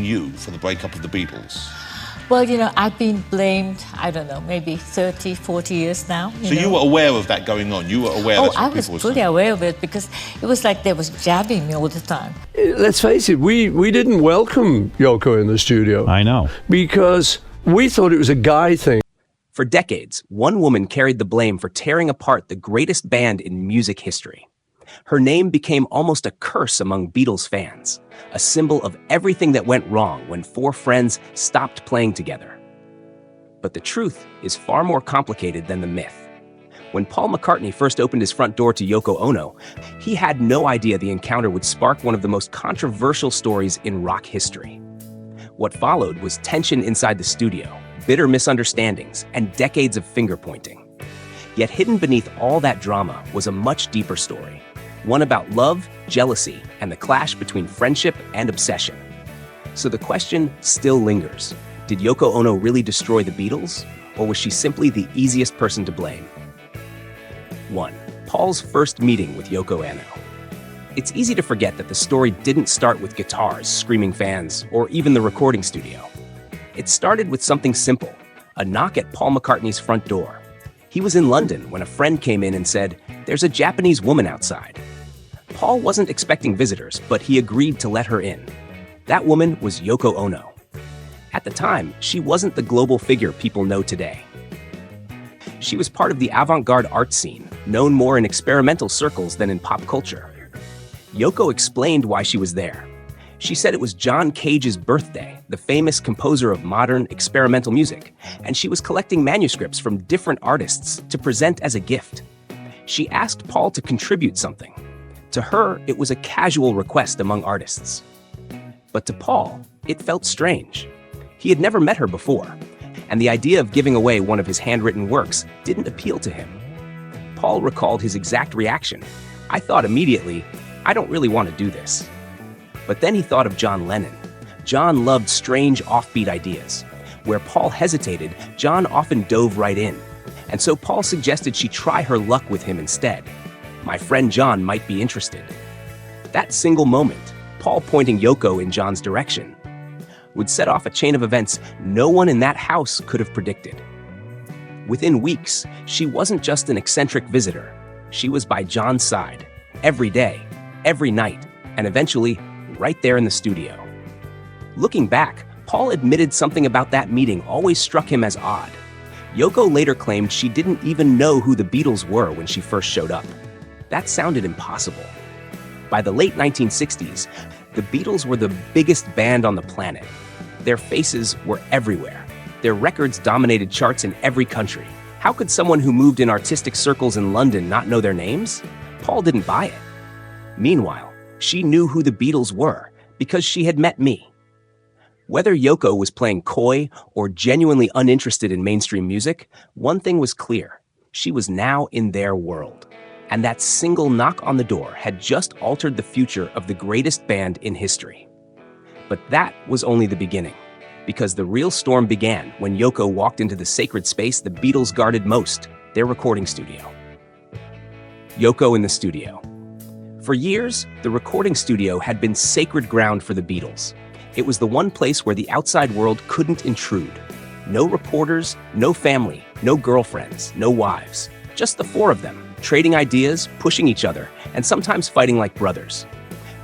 blaming you for the breakup of the Beatles? Well, you know, I've been blamed, I don't know, maybe 30, 40 years now. You were aware of that going on? You were aware that's what I was people were fully saying? aware of it, because it was like they was jabbing me all the time. Let's face it, we didn't welcome Yoko in the studio. I know. Because we thought it was a guy thing. For decades, one woman carried the blame for tearing apart the greatest band in music history. Her name became almost a curse among Beatles fans, a symbol of everything that went wrong when four friends stopped playing together. But the truth is far more complicated than the myth. When Paul McCartney first opened his front door to Yoko Ono, he had no idea the encounter would spark one of the most controversial stories in rock history. What followed was tension inside the studio, bitter misunderstandings, and decades of finger-pointing. Yet hidden beneath all that drama was a much deeper story. One about love, jealousy, and the clash between friendship and obsession. So the question still lingers. Did Yoko Ono really destroy the Beatles? Or was she simply the easiest person to blame? 1. Paul's first meeting with Yoko Ono. It's easy to forget that the story didn't start with guitars, screaming fans, or even the recording studio. It started with something simple, a knock at Paul McCartney's front door. He was in London when a friend came in and said, "There's a Japanese woman outside." Paul wasn't expecting visitors, but he agreed to let her in. That woman was Yoko Ono. At the time, she wasn't the global figure people know today. She was part of the avant-garde art scene, known more in experimental circles than in pop culture. Yoko explained why she was there. She said it was John Cage's birthday, the famous composer of modern experimental music, and she was collecting manuscripts from different artists to present as a gift. She asked Paul to contribute something. To her, it was a casual request among artists. But to Paul, it felt strange. He had never met her before, and the idea of giving away one of his handwritten works didn't appeal to him. Paul recalled his exact reaction. "I thought immediately, I don't really want to do this." But then he thought of John Lennon. John loved strange, offbeat ideas. Where Paul hesitated, John often dove right in. And so Paul suggested she try her luck with him instead. "My friend John might be interested." That single moment, Paul pointing Yoko in John's direction, would set off a chain of events no one in that house could have predicted. Within weeks, she wasn't just an eccentric visitor. She was by John's side, every day, every night, and eventually, right there in the studio. Looking back, Paul admitted something about that meeting always struck him as odd. Yoko later claimed she didn't even know who the Beatles were when she first showed up. That sounded impossible. By the late 1960s, the Beatles were the biggest band on the planet. Their faces were everywhere. Their records dominated charts in every country. How could someone who moved in artistic circles in London not know their names? Paul didn't buy it. Meanwhile, she knew who the Beatles were because she had met me. Whether Yoko was playing coy or genuinely uninterested in mainstream music, one thing was clear. She was now in their world. And that single knock on the door had just altered the future of the greatest band in history. But that was only the beginning, because the real storm began when Yoko walked into the sacred space the Beatles guarded most, their recording studio. Yoko in the studio. For years, the recording studio had been sacred ground for the Beatles. It was the one place where the outside world couldn't intrude. No reporters, no family, no girlfriends, no wives. Just the four of them, trading ideas, pushing each other, and sometimes fighting like brothers.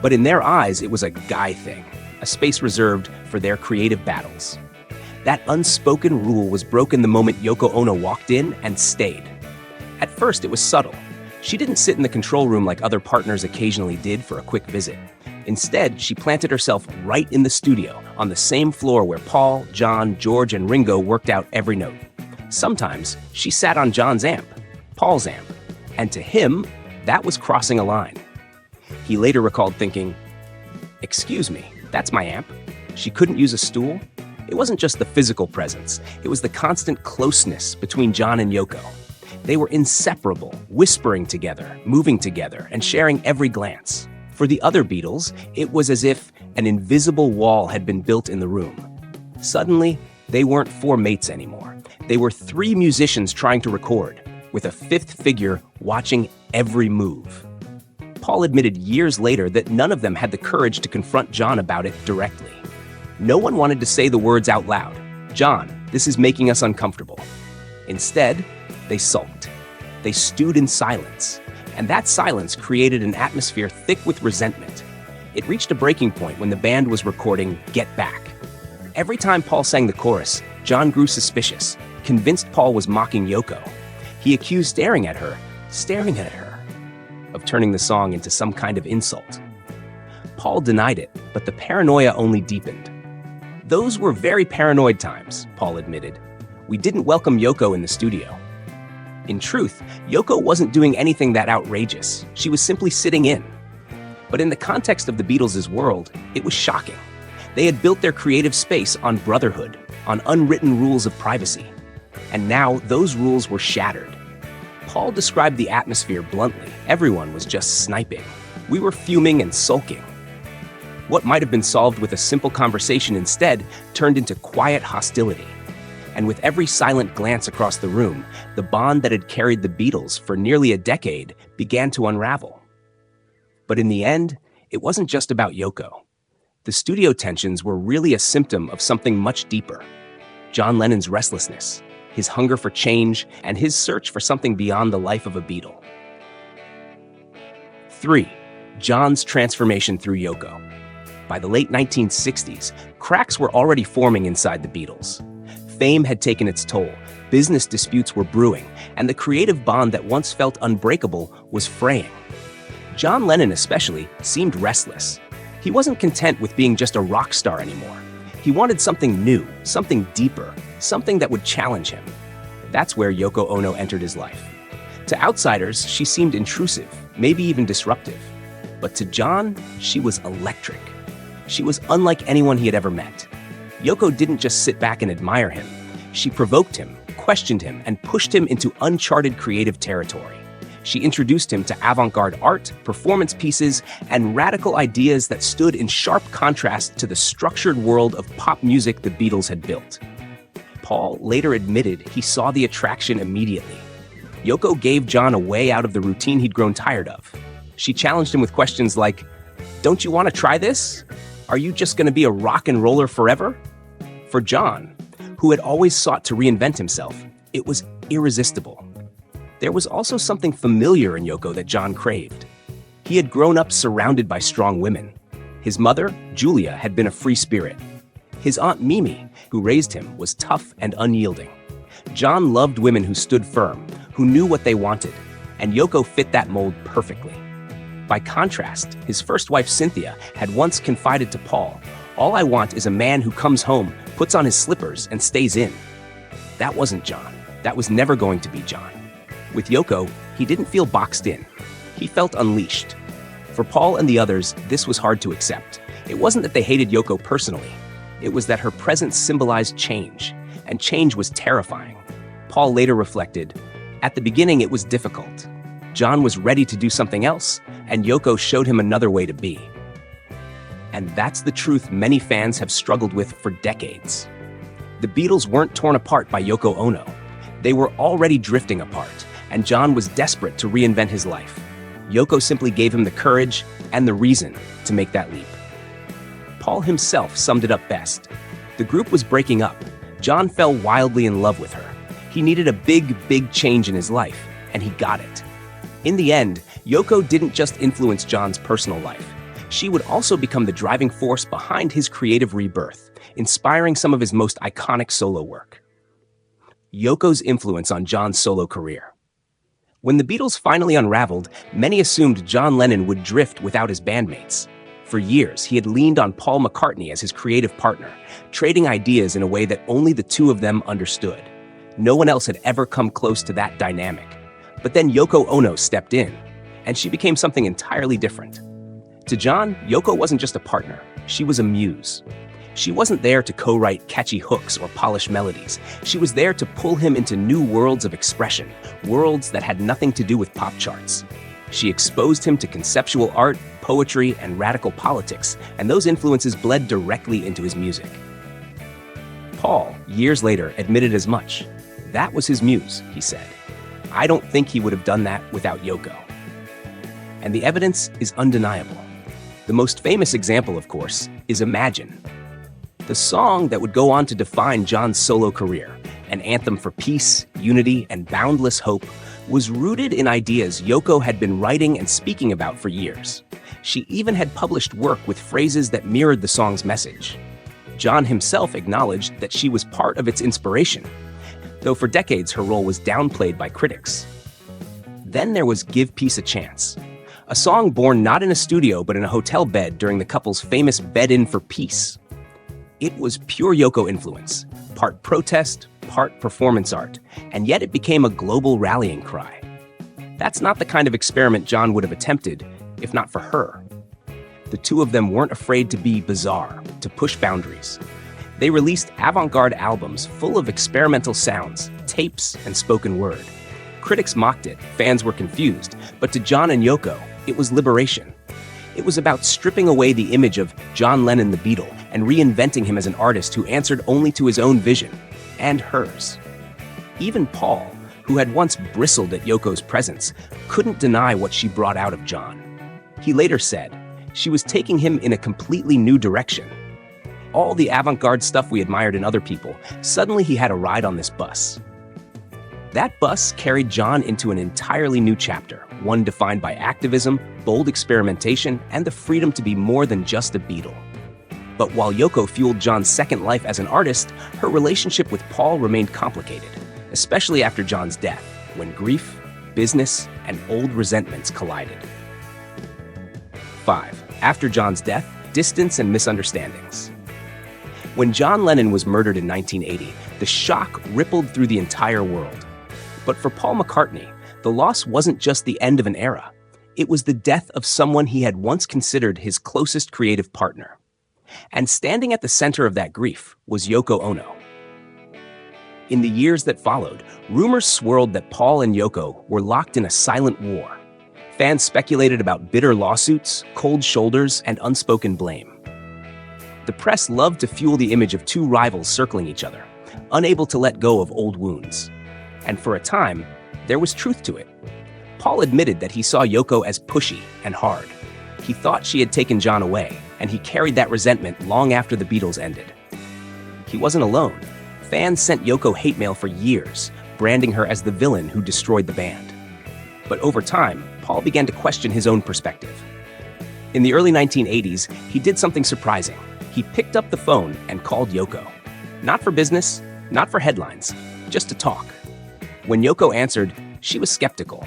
But in their eyes, it was a guy thing, a space reserved for their creative battles. That unspoken rule was broken the moment Yoko Ono walked in and stayed. At first, it was subtle. She didn't sit in the control room like other partners occasionally did for a quick visit. Instead, she planted herself right in the studio, on the same floor where Paul, John, George, and Ringo worked out every note. Sometimes, she sat on John's amp, Paul's amp, and to him, that was crossing a line. He later recalled thinking, "Excuse me, that's my amp." She couldn't use a stool. It wasn't just the physical presence, it was the constant closeness between John and Yoko. They were inseparable, whispering together, moving together, and sharing every glance. For the other Beatles, it was as if an invisible wall had been built in the room. Suddenly, they weren't four mates anymore. They were three musicians trying to record, with a fifth figure watching every move. Paul admitted years later that none of them had the courage to confront John about it directly. No one wanted to say the words out loud. "John, this is making us uncomfortable." Instead, they sulked. They stewed in silence, and that silence created an atmosphere thick with resentment. It reached a breaking point when the band was recording Get Back. Every time Paul sang the chorus, John grew suspicious, convinced Paul was mocking Yoko. He accused staring at her, of turning the song into some kind of insult. Paul denied it, but the paranoia only deepened. "Those were very paranoid times," Paul admitted. "We didn't welcome Yoko in the studio." In truth, Yoko wasn't doing anything that outrageous. She was simply sitting in. But in the context of the Beatles' world, it was shocking. They had built their creative space on brotherhood, on unwritten rules of privacy. And now those rules were shattered. Paul described the atmosphere bluntly. Everyone was just sniping. We were fuming and sulking. What might have been solved with a simple conversation instead turned into quiet hostility. And with every silent glance across the room, the bond that had carried the Beatles for nearly a decade began to unravel. But in the end, it wasn't just about Yoko. The studio tensions were really a symptom of something much deeper. John Lennon's restlessness, his hunger for change, and his search for something beyond the life of a Beatle. 3. John's transformation through Yoko. By the late 1960s, cracks were already forming inside the Beatles. Fame had taken its toll, business disputes were brewing, and the creative bond that once felt unbreakable was fraying. John Lennon especially seemed restless. He wasn't content with being just a rock star anymore. He wanted something new, something deeper, something that would challenge him. That's where Yoko Ono entered his life. To outsiders, she seemed intrusive, maybe even disruptive. But to John, she was electric. She was unlike anyone he had ever met. Yoko didn't just sit back and admire him. She provoked him, questioned him, and pushed him into uncharted creative territory. She introduced him to avant-garde art, performance pieces, and radical ideas that stood in sharp contrast to the structured world of pop music the Beatles had built. Paul later admitted he saw the attraction immediately. Yoko gave John a way out of the routine he'd grown tired of. She challenged him with questions like, "Don't you want to try this? Are you just going to be a rock and roller forever?" For John, who had always sought to reinvent himself, it was irresistible. There was also something familiar in Yoko that John craved. He had grown up surrounded by strong women. His mother, Julia, had been a free spirit. His aunt Mimi, who raised him, was tough and unyielding. John loved women who stood firm, who knew what they wanted, and Yoko fit that mold perfectly. By contrast, his first wife Cynthia had once confided to Paul, "All I want is a man who comes home, puts on his slippers, and stays in." That wasn't John. That was never going to be John. With Yoko, he didn't feel boxed in. He felt unleashed. For Paul and the others, this was hard to accept. It wasn't that they hated Yoko personally. It was that her presence symbolized change, and change was terrifying. Paul later reflected, "At the beginning, it was difficult. John was ready to do something else, and Yoko showed him another way to be." And that's the truth many fans have struggled with for decades. The Beatles weren't torn apart by Yoko Ono. They were already drifting apart, and John was desperate to reinvent his life. Yoko simply gave him the courage and the reason to make that leap. Paul himself summed it up best. The group was breaking up. John fell wildly in love with her. He needed a big change in his life, and he got it. In the end, Yoko didn't just influence John's personal life. She would also become the driving force behind his creative rebirth, inspiring some of his most iconic solo work. Yoko's influence on John's solo career. When the Beatles finally unraveled, many assumed John Lennon would drift without his bandmates. For years, he had leaned on Paul McCartney as his creative partner, trading ideas in a way that only the two of them understood. No one else had ever come close to that dynamic. But then Yoko Ono stepped in, and she became something entirely different. To John, Yoko wasn't just a partner, she was a muse. She wasn't there to co-write catchy hooks or polish melodies. She was there to pull him into new worlds of expression, worlds that had nothing to do with pop charts. She exposed him to conceptual art, poetry, and radical politics, and those influences bled directly into his music. Paul, years later, admitted as much. That was his muse, he said. I don't think he would have done that without Yoko. And the evidence is undeniable. The most famous example, of course, is Imagine. The song that would go on to define John's solo career, an anthem for peace, unity, and boundless hope, was rooted in ideas Yoko had been writing and speaking about for years. She even had published work with phrases that mirrored the song's message. John himself acknowledged that she was part of its inspiration, though for decades her role was downplayed by critics. Then there was Give Peace a Chance, a song born not in a studio but in a hotel bed during the couple's famous bed-in for peace. It was pure Yoko influence, part protest, part performance art, and yet it became a global rallying cry. That's not the kind of experiment John would have attempted, if not for her. The two of them weren't afraid to be bizarre, to push boundaries. They released avant-garde albums full of experimental sounds, tapes, and spoken word. Critics mocked it, fans were confused, but to John and Yoko, it was liberation. It was about stripping away the image of John Lennon the Beatle and reinventing him as an artist who answered only to his own vision, and hers. Even Paul, who had once bristled at Yoko's presence, couldn't deny what she brought out of John. He later said, she was taking him in a completely new direction. All the avant-garde stuff we admired in other people, suddenly he had a ride on this bus. That bus carried John into an entirely new chapter, one defined by activism, bold experimentation, and the freedom to be more than just a Beatle. But while Yoko fueled John's second life as an artist, her relationship with Paul remained complicated, especially after John's death, when grief, business, and old resentments collided. 5. After John's death, distance and misunderstandings. When John Lennon was murdered in 1980, the shock rippled through the entire world. But for Paul McCartney, the loss wasn't just the end of an era. It was the death of someone he had once considered his closest creative partner. And standing at the center of that grief was Yoko Ono. In the years that followed, rumors swirled that Paul and Yoko were locked in a silent war. Fans speculated about bitter lawsuits, cold shoulders, and unspoken blame. The press loved to fuel the image of two rivals circling each other, unable to let go of old wounds. And for a time, there was truth to it. Paul admitted that he saw Yoko as pushy and hard. He thought she had taken John away, and he carried that resentment long after the Beatles ended. He wasn't alone. Fans sent Yoko hate mail for years, branding her as the villain who destroyed the band. But over time, Paul began to question his own perspective. In the early 1980s, he did something surprising. He picked up the phone and called Yoko. Not for business, not for headlines, just to talk. When Yoko answered, she was skeptical.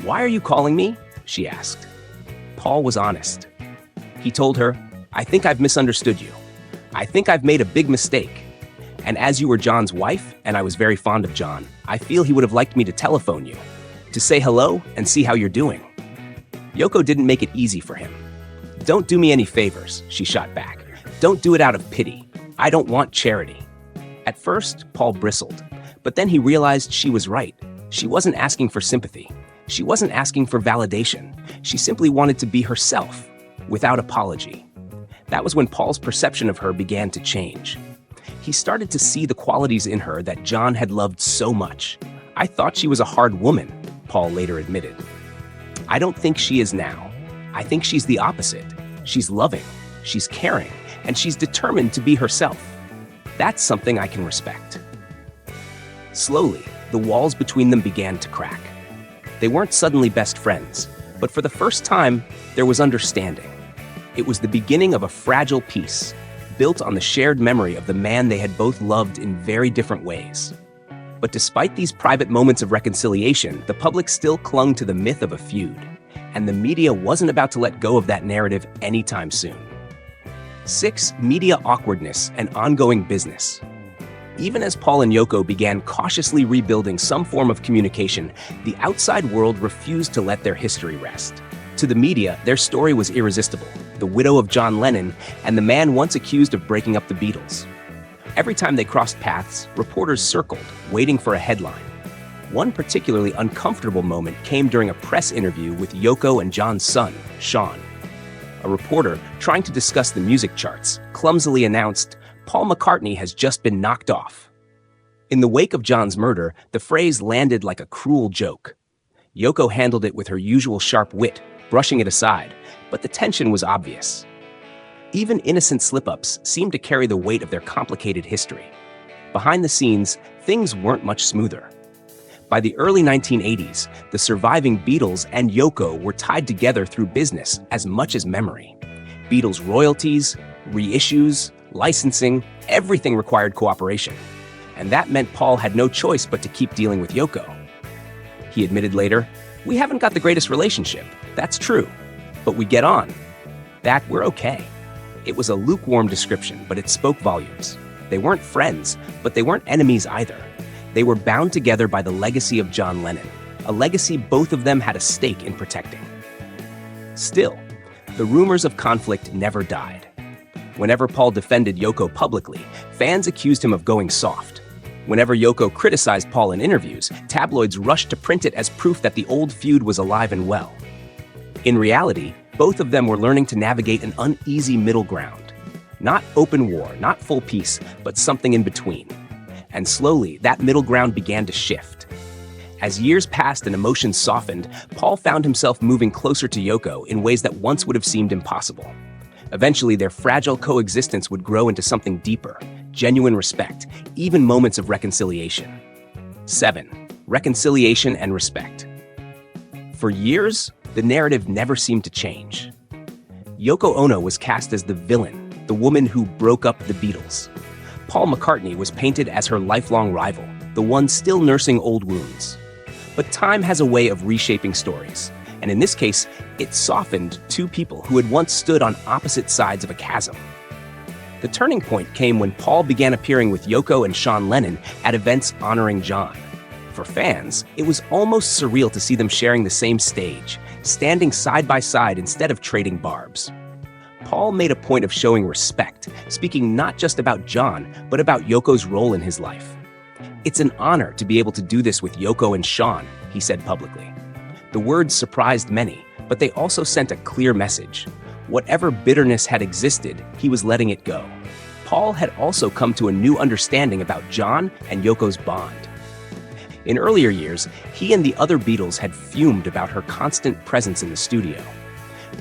"Why are you calling me?" she asked. Paul was honest. He told her, "I think I've misunderstood you. I think I've made a big mistake. And as you were John's wife, and I was very fond of John, I feel he would have liked me to telephone you, to say hello and see how you're doing." Yoko didn't make it easy for him. "Don't do me any favors," she shot back. "Don't do it out of pity. I don't want charity." At first, Paul bristled, but then he realized she was right. She wasn't asking for sympathy. She wasn't asking for validation. She simply wanted to be herself, without apology. That was when Paul's perception of her began to change. He started to see the qualities in her that John had loved so much. "I thought she was a hard woman," Paul later admitted. "I don't think she is now. I think she's the opposite. She's loving, she's caring, and she's determined to be herself. That's something I can respect." Slowly, the walls between them began to crack. They weren't suddenly best friends, but for the first time, there was understanding. It was the beginning of a fragile peace, built on the shared memory of the man they had both loved in very different ways. But despite these private moments of reconciliation, the public still clung to the myth of a feud, and the media wasn't about to let go of that narrative anytime soon. 6. Media awkwardness and ongoing business. Even as Paul and Yoko began cautiously rebuilding some form of communication, the outside world refused to let their history rest. To the media, their story was irresistible: the widow of John Lennon and the man once accused of breaking up the Beatles. Every time they crossed paths, reporters circled, waiting for a headline. One particularly uncomfortable moment came during a press interview with Yoko and John's son, Sean. A reporter, trying to discuss the music charts, clumsily announced, "Paul McCartney has just been knocked off." In the wake of John's murder, the phrase landed like a cruel joke. Yoko handled it with her usual sharp wit, brushing it aside, but the tension was obvious. Even innocent slip-ups seemed to carry the weight of their complicated history. Behind the scenes, things weren't much smoother. By the early 1980s, the surviving Beatles and Yoko were tied together through business as much as memory. Beatles royalties, reissues, licensing, everything required cooperation. And that meant Paul had no choice but to keep dealing with Yoko. He admitted later, "We haven't got the greatest relationship, that's true, but we get on. That we're okay." It was a lukewarm description, but it spoke volumes. They weren't friends, but they weren't enemies either. They were bound together by the legacy of John Lennon, a legacy both of them had a stake in protecting. Still, the rumors of conflict never died. Whenever Paul defended Yoko publicly, fans accused him of going soft. Whenever Yoko criticized Paul in interviews, tabloids rushed to print it as proof that the old feud was alive and well. In reality, both of them were learning to navigate an uneasy middle ground. Not open war, not full peace, but something in between. And slowly, that middle ground began to shift. As years passed and emotions softened, Paul found himself moving closer to Yoko in ways that once would have seemed impossible. Eventually, their fragile coexistence would grow into something deeper, genuine respect, even moments of reconciliation. 7. Reconciliation and respect. For years, the narrative never seemed to change. Yoko Ono was cast as the villain, the woman who broke up the Beatles. Paul McCartney was painted as her lifelong rival, the one still nursing old wounds. But time has a way of reshaping stories, and in this case, it softened two people who had once stood on opposite sides of a chasm. The turning point came when Paul began appearing with Yoko and Sean Lennon at events honoring John. For fans, it was almost surreal to see them sharing the same stage, standing side by side instead of trading barbs. Paul made a point of showing respect, speaking not just about John, but about Yoko's role in his life. "It's an honor to be able to do this with Yoko and Sean," he said publicly. The words surprised many, but they also sent a clear message. Whatever bitterness had existed, he was letting it go. Paul had also come to a new understanding about John and Yoko's bond. In earlier years, he and the other Beatles had fumed about her constant presence in the studio.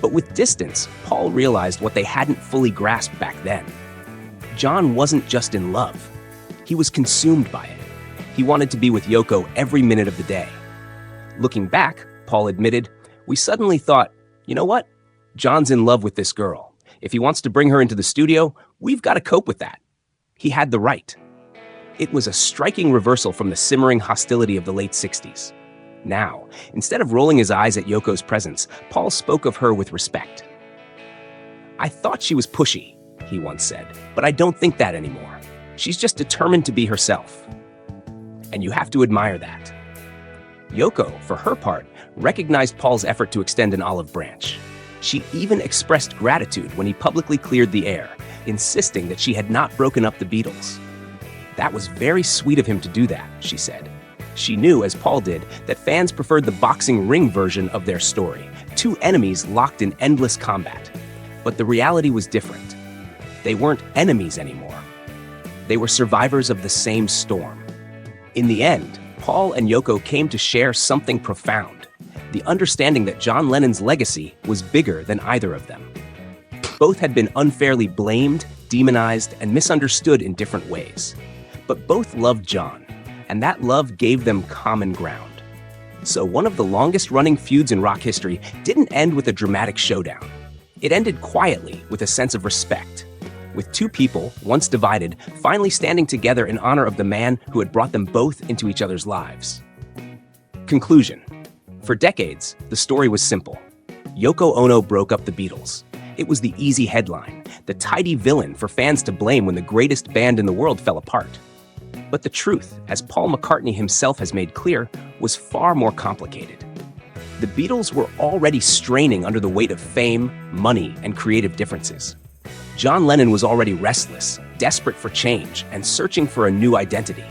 But with distance, Paul realized what they hadn't fully grasped back then. John wasn't just in love. He was consumed by it. He wanted to be with Yoko every minute of the day. Looking back, Paul admitted, "We suddenly thought, you know what? John's in love with this girl. If he wants to bring her into the studio, we've got to cope with that." He had the right. It was a striking reversal from the simmering hostility of the late 60s. Now, instead of rolling his eyes at Yoko's presence, Paul spoke of her with respect. "I thought she was pushy," he once said, "but I don't think that anymore. She's just determined to be herself." And you have to admire that. Yoko, for her part, recognized Paul's effort to extend an olive branch. She even expressed gratitude when he publicly cleared the air, insisting that she had not broken up the Beatles. "That was very sweet of him to do that," she said. She knew, as Paul did, that fans preferred the boxing ring version of their story, two enemies locked in endless combat. But the reality was different. They weren't enemies anymore. They were survivors of the same storm. In the end, Paul and Yoko came to share something profound, the understanding that John Lennon's legacy was bigger than either of them. Both had been unfairly blamed, demonized, and misunderstood in different ways. But both loved John, and that love gave them common ground. So one of the longest-running feuds in rock history didn't end with a dramatic showdown. It ended quietly with a sense of respect, with two people, once divided, finally standing together in honor of the man who had brought them both into each other's lives. Conclusion. For decades, the story was simple. Yoko Ono broke up the Beatles. It was the easy headline, the tidy villain for fans to blame when the greatest band in the world fell apart. But the truth, as Paul McCartney himself has made clear, was far more complicated. The Beatles were already straining under the weight of fame, money, and creative differences. John Lennon was already restless, desperate for change, and searching for a new identity.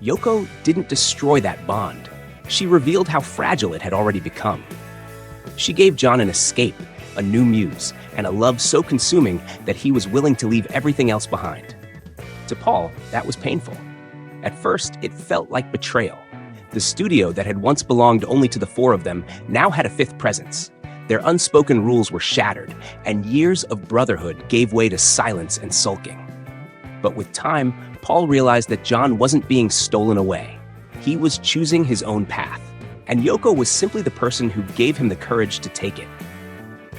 Yoko didn't destroy that bond. She revealed how fragile it had already become. She gave John an escape, a new muse, and a love so consuming that he was willing to leave everything else behind. To Paul, that was painful. At first, it felt like betrayal. The studio that had once belonged only to the four of them now had a fifth presence. Their unspoken rules were shattered, and years of brotherhood gave way to silence and sulking. But with time, Paul realized that John wasn't being stolen away. He was choosing his own path, and Yoko was simply the person who gave him the courage to take it.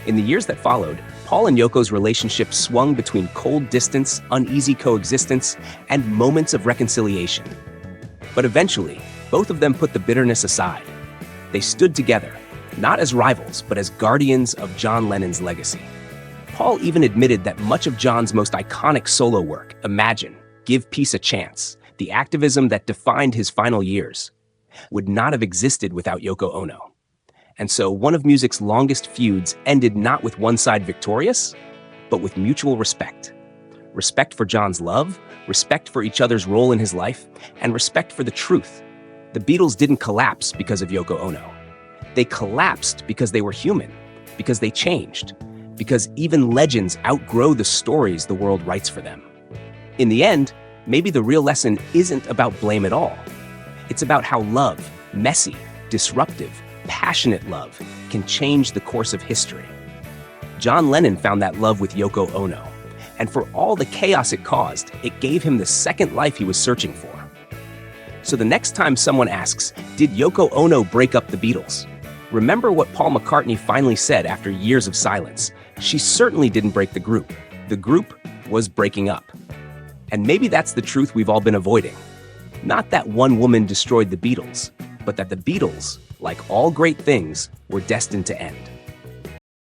In the years that followed, Paul and Yoko's relationship swung between cold distance, uneasy coexistence, and moments of reconciliation. But eventually, both of them put the bitterness aside. They stood together, not as rivals, but as guardians of John Lennon's legacy. Paul even admitted that much of John's most iconic solo work, Imagine, Give Peace a Chance, the activism that defined his final years, would not have existed without Yoko Ono. And so one of music's longest feuds ended not with one side victorious, but with mutual respect. Respect for John's love, respect for each other's role in his life, and respect for the truth. The Beatles didn't collapse because of Yoko Ono. They collapsed because they were human, because they changed, because even legends outgrow the stories the world writes for them. In the end, maybe the real lesson isn't about blame at all. It's about how love, messy, disruptive, passionate love, can change the course of history. John Lennon found that love with Yoko Ono, and for all the chaos it caused, it gave him the second life he was searching for. So the next time someone asks, did Yoko Ono break up the Beatles? Remember what Paul McCartney finally said after years of silence. She certainly didn't break the group. The group was breaking up. And maybe that's the truth we've all been avoiding. Not that one woman destroyed the Beatles, but that the Beatles, like all great things, were destined to end.